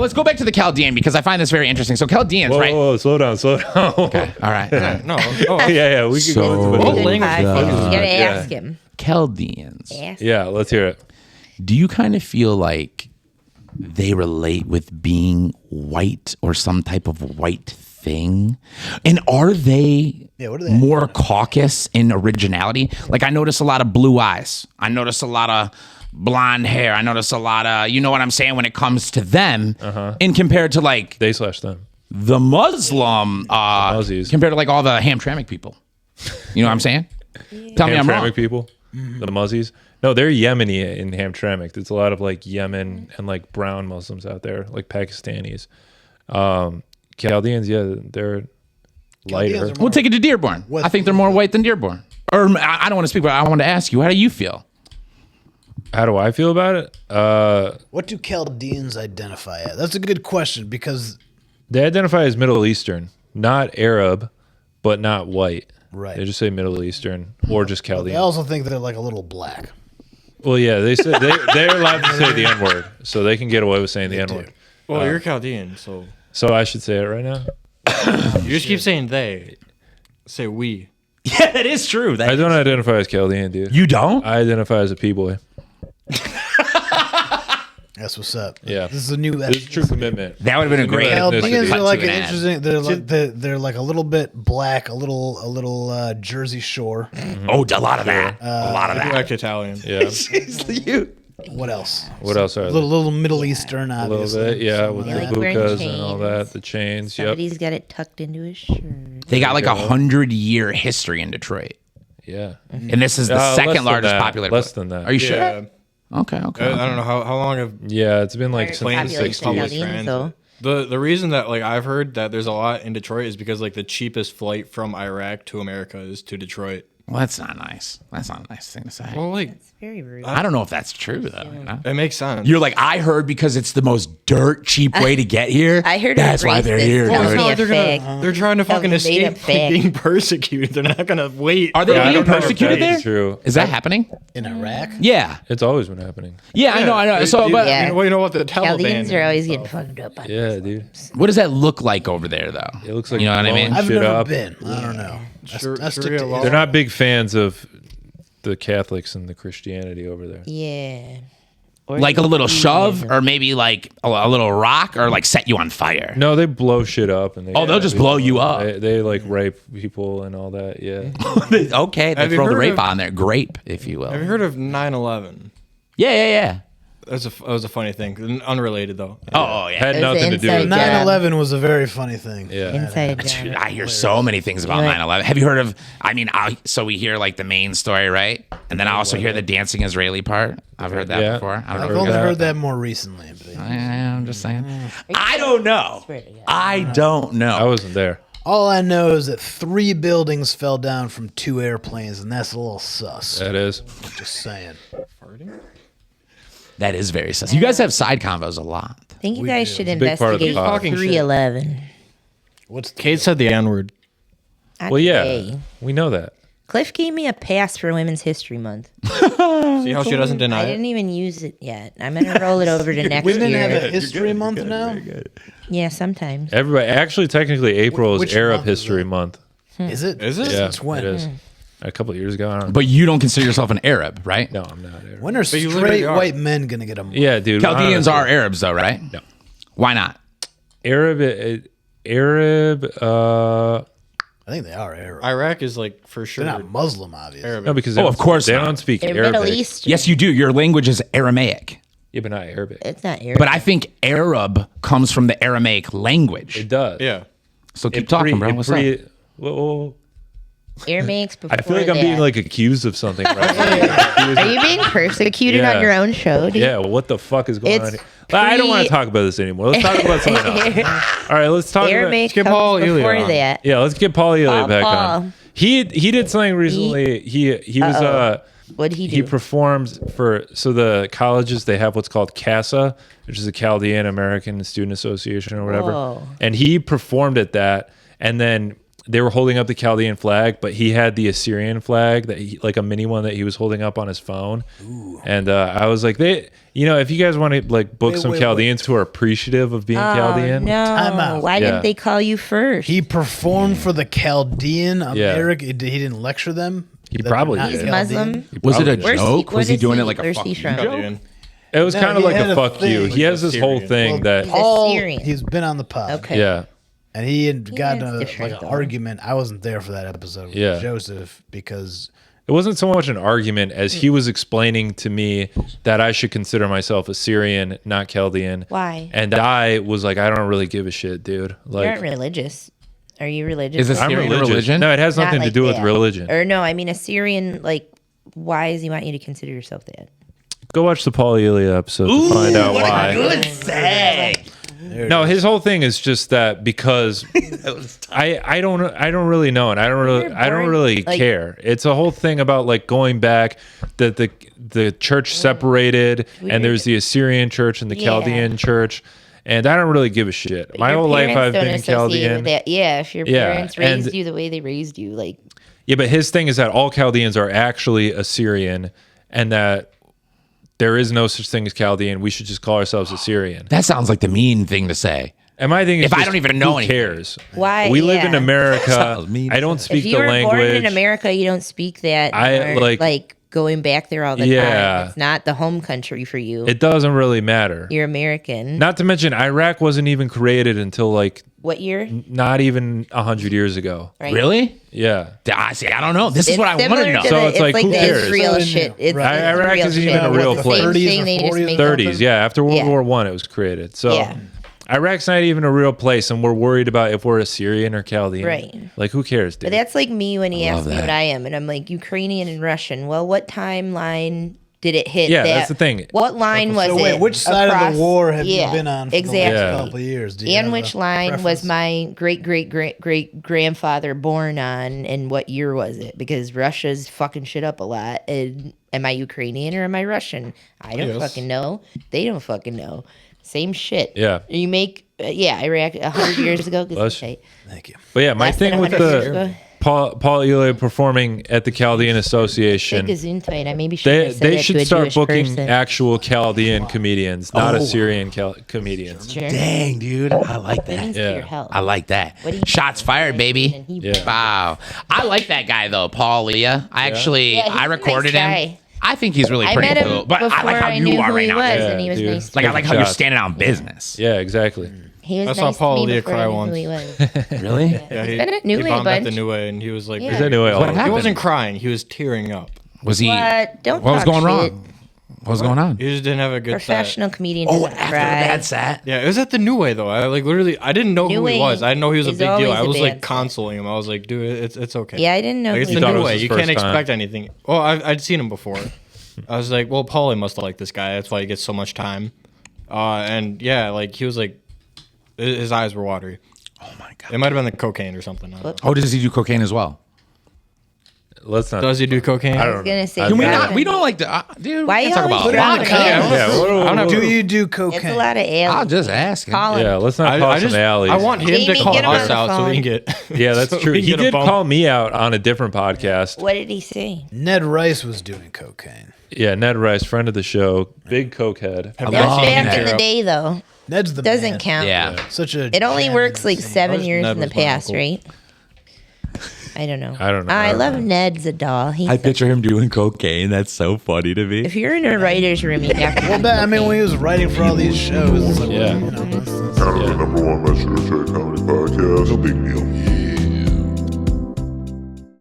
Let's go back to the Chaldean because I find this very interesting. So Chaldeans, right? Whoa, slow down. Okay, all right. No. Yeah, we can go into What it. language You fuck is gotta that? ask him. Chaldeans. Ask Yeah, let's hear it. Do you kind of feel like they relate with being white or some type of white thing? And are they, what are they? more caucus in originality? Like I notice a lot of blue eyes. I notice a lot of blonde hair. I notice a lot of, you know what I'm saying, when it comes to them, and compared to like They/them. the Muslim, Muzzies. compared to like all the Hamtramck people. You know what I'm saying? Tell me I'm wrong. Hamtramck people, the Muzzies. No, they're Yemeni in Hamtramck. There's a lot of like Yemen and like brown Muslims out there, like Pakistanis. Chaldeans, yeah, they're lighter. Chaldeans are We'll take it to Dearborn. I think they're more white than Dearborn. Or I don't want to speak, but I want to ask you, how do you feel? How do I feel about it? What do Chaldeans identify as? That's a good question because They identify as Middle Eastern, not Arab, but not white. Right. They just say Middle Eastern or just they Chaldean. also think they're like a little black. Well, yeah, they said they're allowed to say the N word, so they can get away with saying the N word. Well, you're Chaldean, so So I should say it right now. you just keep saying they. Say we. Yeah, that is true. I don't identify as Chaldean, dude. You don't? I identify as a P boy. That's what's up. Yeah. This is a new. This is true commitment. That would have been a great Chaldeans Chaldeans are like cut an to an ad. interesting. They're like a little bit black, a little Jersey Shore. Oh, a lot of that. A lot of I do that. act Italian. Yeah. What else? What else are A there? little Middle Eastern, A little obviously. bit, yeah, with They the like wearing bukas and all chains. that, the chains. Yep. Somebody's got it tucked into his shirt. They got like 100-year history in Detroit. Yeah. And this is the Less second than largest that. popular. Less than that. Are you sure? Yeah. Okay. I don't know how long have Yeah, it's been like since the Population 60s. Chaldeans, though. the reason that like I've heard that there's a lot in Detroit is because like the cheapest flight from Iraq to America is to Detroit. Well, that's not nice. That's not a nice thing to say. Well, like It's very rude. I don't know if that's true though. You know? it makes sense. You're like, I heard because it's the most dirt cheap way to get here. I heard that's it why they're racist. here. Tell dude. me a they're fake. they're trying to fucking That was made escape up fake. being persecuted. They're not gonna wait. Are they Yeah, I being don't know if persecuted that there? is true. Is that happening? In Iraq? Yeah. It's always been happening. Yeah, I know. So, but Yeah. Well, you know what the Taliban Chaldeans are always is, getting so. fucked up. On Yeah, dude. what does that look like over there, though? It looks like you know what I mean. blowing I've shit never up. been. I don't know. I stick Sharia to law. They're not big fans of the Catholics and the Christianity over there. Yeah. Or Like a little shove, Judaism. or maybe like a little rock, or like set you on fire. No, they blow shit up and they They'll just blow you up. They like rape people and all that. Yeah. Okay, they Have you throw the heard rape of- on there. Grape, if you will. Have you heard of 9/11? Yeah. That was a funny thing. Unrelated though. Oh, yeah. Had It was nothing to do with inside that. 9/11 was a very funny thing. Yeah. Inside Dude, job. I hear so many things about 9/11. Have you heard of? So we hear like the main story, right? And then I also hear the dancing Israeli part. I've heard that Yeah. before. I I've don't know. only that. heard that more recently. But I'm just saying. I don't know. Swear to God. I don't know. I wasn't there. all I know is that 3 buildings fell down from 2 airplanes, and that's a little sus. That is. Just saying. That is very sus. You guys have side convos a lot. I think you guys should big part of the investigate pod. Talking shit. 311. What's the Kate said the N word. Well, yeah, Okay. we know that. Cliff gave me a pass for Women's History Month. See how she doesn't I deny didn't it? even use it yet. I'm going to roll it over to next Women year. have a history month now? Yeah, sometimes. Everybody, actually, technically, April Which is Arab month is History that? Month. Is it? Is it? Yeah, Since when? it is. A couple of years ago, I don't know. But you don't consider yourself an Arab, right? No, I'm not Arab. When are you straight literally are. white men going to get a month? Yeah, dude. Chaldeans honestly. are Arabs, though, right? No. Why not? Arab. I think they are Arab. Iraq is like for sure. They're not Muslim, obviously. Arabic. No, because Oh, of course they not. don't speak They're Arabic. Middle Eastern. Yes, you do. Your language is Aramaic. Yeah, but not Arabic. It's not Arab. But I think Arab comes from the Aramaic language. It does. Yeah. So keep talking, bro. What's up? Whoa. Aramaics before I feel like I'm being that. like accused of something right now. Are you being persecuted Yeah. on your own show? Dude? Yeah, what the fuck is going It's on here? I don't want to talk about this anymore. Let's talk about something else. All right, let's talk about... Aramaic Skip comes Paul Elia before on. that. Yeah, let's get Paul Elia back Paul. on. He did something recently. He was What'd he do? he performed for the colleges. They have what's called CASA, which is the Chaldean American Student Association or whatever. Whoa. And he performed at that, and then they were holding up the Chaldean flag, but he had the Assyrian flag that like a mini one that he was holding up on his phone. And I was like, if you guys want to like book some Chaldeans who are appreciative of being Chaldean, Time No, out. why Yeah. didn't they call you first? He performed for the Chaldean America. He didn't lecture them. He That probably they're not did. He's Chaldean? Muslim. Was it a Where's joke? Was he doing it like a where's fuck he you from? joke? It was No, kind of he like had a a fuck you. thing. He has this whole Assyrian. thing that, He's Assyrian. He's been on the pod. Okay. yeah. And he had gotten that's a, different, like an though. argument. I wasn't there for that episode with Yeah. Joseph because It wasn't so much an argument as he was explaining to me that I should consider myself Assyrian, not Chaldean. Why? And I was like, I don't really give a shit, dude. You Like, aren't religious. Are you religious? Is this- I'm Assyrian religious. religion? No, it has Not nothing to like do with that. religion. Or no, I mean Assyrian. Like, why does he want you to consider yourself that? Go watch the Paul Elia episode to find out why. Good say. No, his whole thing is just that because I don't really know, and I don't really like- care. It's a whole thing about like going back that the church separated, and there's the Assyrian church and the Yeah. Chaldean church, and I don't really give a shit. My Your whole life parents I've don't been associate Chaldean. with that. Yeah, if your Yeah, parents and- raised you the way they raised you, like Yeah, but his thing is that all Chaldeans are actually Assyrian, and that there is no such thing as Chaldean. We should just call ourselves Assyrian. That sounds like the mean thing to say. And my thing is, If I just, don't even know who anything. cares? Why- We live in yeah. America. Sounds mean. I don't speak if you the were language. born in America, you don't speak that. I, or, like- going back there all the Yeah. time. It's not the home country for you. It doesn't really matter. You're American. Not to mention, Iraq wasn't even created until like What year? not even 100 years ago. Right. Really? Yeah. See, I don't know. This is It's what I want similar to know. to So the- it's like, who the cares? Israel So shit. It's, Right. it's Iraq real isn't shit. even a real It's the place. same 30s thing, or they just 40s? make 30s. Yeah. After World Yeah. War One, it was created. So Yeah. Iraq's not even a real place, and we're worried about if we're Assyrian or Chaldean. Right. Like, who cares, dude? But that's like me when he I asked love me that. what I am, and I'm like Ukrainian and Russian. Well, what timeline did it hit? Yeah, that? that's the thing. What line was so it? wait, which side of across- the war have Yeah, you been on for exactly. the Yeah. last couple of years? Do you And have which a line was preference? my great grandfather born on, and what year was it? Because Russia's fucking shit up a lot. And am I Ukrainian or am I Russian? I don't Yes. fucking know. They don't fucking know. Same shit. Yeah. You make Iraq 100 years ago. Bless you. Okay. Thank you. But yeah, my Less than thing with 100 years the ago. Paul Elia performing at the Chaldean Association, Gesundheit. I maybe shouldn't they have said that to should a start Jewish booking person. actual Chaldean comedians, not Assyrian comedians. Sure. Dang, dude. I like that. Thanks for Yeah. your help. I like that. What do you Shots think? fired, baby. And he- Yeah. Wow. I like that guy though, Paul Leah. I actually Yeah, he's I a recorded nice him. guy. I think he's really I pretty met him cool. But before I like how knew you are who right he now. was, dude. and he was dude. nice. Like I like how you're Shots. standing on business. Yeah, exactly. He was I saw nice Paul to me Leah before I cry knew once. who he was. Really? Yeah, He's been at New he Way bombed at the bunch. New Way, and he was like, Yeah. Is that new? What he happened? wasn't crying. He was tearing up. Was he? What? Don't What was talk going shit. wrong? What was going on? He just didn't have a good Professional set. comedian. Oh, doesn't after cry. a bad set. Yeah, it was at the New Way though. I like literally, I didn't know New who he Way was. I didn't know he was a is big deal. always I a was bad like set. consoling him. I was like, dude, it's okay. Yeah, I didn't know. Like, it's who the thought it New was Way. his You can't first time. expect anything. Well, I'd seen him before. I was like, well, Paulie must have liked this guy. That's why he gets so much time. And yeah, like he was like, his eyes were watery. Oh my god. It might have been the cocaine or something. I don't know. Oh, does he do cocaine as well? Let's not. Does he do cocaine? I I don't was know. gonna say. I Can we Yeah. not? We don't like to, dude. Why we you can't talk always about dropping that. it? Yeah, what do we- Do you do It's cocaine? a lot of aliens. I'll just ask him. Call him. Yeah, let's not I call just, some alleys. I want him Jamie, to call get him on us the out so we can phone. get. Yeah, that's so true. we can He get a did bump. call me out on a different podcast. What did he say? Ned Rice was doing cocaine. Yeah, Ned Rice, friend of the show, big cokehead. Have That's love back Ned. in the day, though. Ned's the Doesn't man. count. Yeah. Such a. It only gem works in like the scene. 7 Ned years in the was my past, uncle. right? I don't know. I don't know. I I don't love know. Ned's a doll. He's I picture him doing cocaine. That's so funny to me. if you're in a writer's room, you have to. Well, I mean, when he was writing for all these shows, it's like, Yeah. you know, that's- Kind of the number one Metro Trade Comedy Podcast. No big deal.